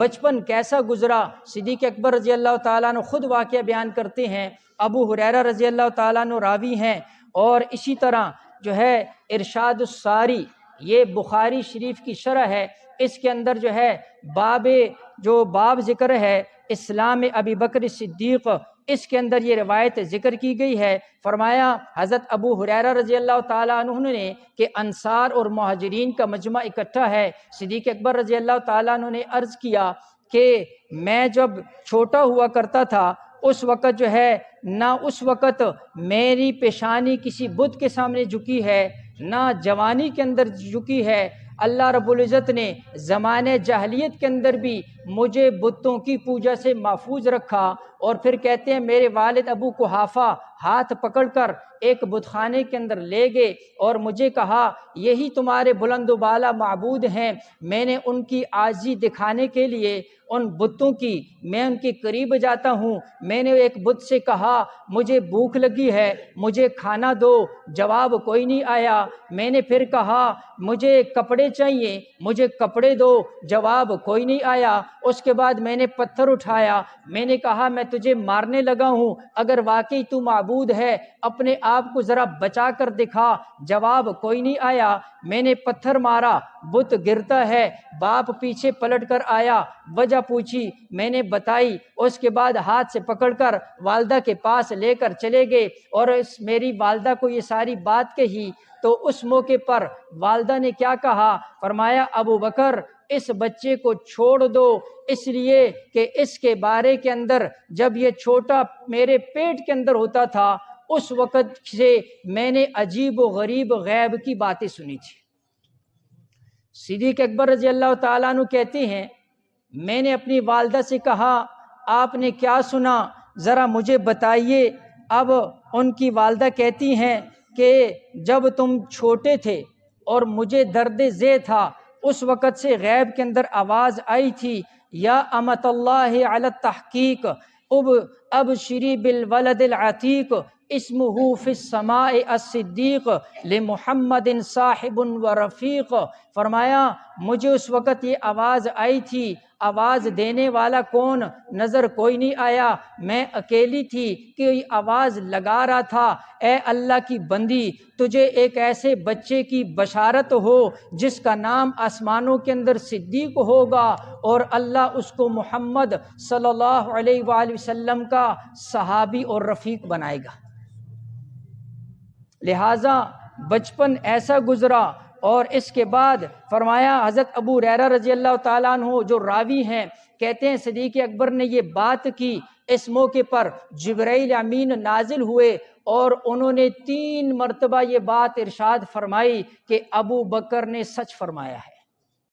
بچپن کیسا گزرا، صدیق اکبر رضی اللہ تعالیٰ عنہ خود واقعہ بیان کرتے ہیں، ابو ہریرہ رضی اللہ تعالیٰ عنہ راوی ہیں، اور اسی طرح جو ہے ارشاد الساری، یہ بخاری شریف کی شرح ہے، اس کے اندر جو ہے باب ذکر ہے اسلام ابی بکر صدیق، اس کے اندر یہ روایت ذکر کی گئی ہے۔ فرمایا حضرت ابو ہریرہ رضی اللہ تعالیٰ عنہ نے کہ انصار اور مہاجرین کا مجمع اکٹھا ہے۔ صدیق اکبر رضی اللہ تعالیٰ عنہ نے عرض کیا کہ میں جب چھوٹا ہوا کرتا تھا اس وقت جو ہے نہ اس وقت میری پیشانی کسی بت کے سامنے جھکی ہے، نہ جوانی کے اندر جھکی ہے۔ اللہ رب العزت نے زمانے جاہلیت کے اندر بھی مجھے بتوں کی پوجا سے محفوظ رکھا۔ اور پھر کہتے ہیں میرے والد ابو قحافہ ہاتھ پکڑ کر ایک بت خانے کے اندر لے گئے اور مجھے کہا یہی تمہارے بلند و بالا معبود ہیں۔ میں نے ان کی عاجزی دکھانے کے لیے ان بتوں کی میں ان کے قریب جاتا ہوں۔ میں نے ایک بت سے کہا مجھے بھوک لگی ہے، مجھے کھانا دو، جواب کوئی نہیں آیا۔ میں نے پھر کہا مجھے کپڑے چاہیے، مجھے کپڑے دو، جواب کوئی نہیں آیا۔ اس کے بعد میں نے پتھر اٹھایا، میں نے کہا میں تجھے مارنے لگا ہوں، اگر واقعی تو معبود ہے اپنے آپ کو ذرا بچا کر دکھا، جواب کوئی نہیں آیا۔ میں نے پتھر مارا، بت گرتا ہے، باپ پیچھے پلٹ کر آیا، وجہ پوچھی، میں نے بتائی، اس کے بعد ہاتھ سے پکڑ کر والدہ کے پاس لے کر چلے گئے اور میری والدہ کو یہ ساری بات کہی۔ تو اس موقع پر والدہ نے کیا کہا، فرمایا ابو بکر اس بچے کو چھوڑ دو، اس لیے کہ اس کے بارے کے اندر جب یہ چھوٹا میرے پیٹ کے اندر ہوتا تھا اس وقت سے میں نے عجیب و غریب غیب کی باتیں سنی تھی۔ صدیق اکبر رضی اللہ تعالیٰ عنہ کہتے ہیں میں نے اپنی والدہ سے کہا آپ نے کیا سنا ذرا مجھے بتائیے۔ اب ان کی والدہ کہتی ہیں کہ جب تم چھوٹے تھے اور مجھے درد ذہ تھا اس وقت سے غیب کے اندر آواز آئی تھی یا امت اللہ علی التحقیق ابشری بالولد العتیق اسمہ فی السماء الصدیق لمحمد صاحب و رفیق۔ فرمایا مجھے اس وقت یہ آواز آئی تھی، آواز دینے والا کون، نظر کوئی نہیں آیا، میں اکیلی تھی کہ یہ آواز لگا رہا تھا، اے اللہ کی بندی تجھے ایک ایسے بچے کی بشارت ہو جس کا نام آسمانوں کے اندر صدیق ہوگا اور اللہ اس کو محمد صلی اللہ علیہ وآلہ وسلم کا صحابی اور رفیق بنائے گا۔ لہٰذا بچپن ایسا گزرا۔ اور اس کے بعد فرمایا حضرت ابو ہریرہ رضی اللہ تعالیٰ عنہ جو راوی ہیں کہتے ہیں صدیق اکبر نے یہ بات کی، اس موقع پر جبرائیل امین نازل ہوئے اور انہوں نے 3 مرتبہ یہ بات ارشاد فرمائی کہ ابو بکر نے سچ فرمایا ہے۔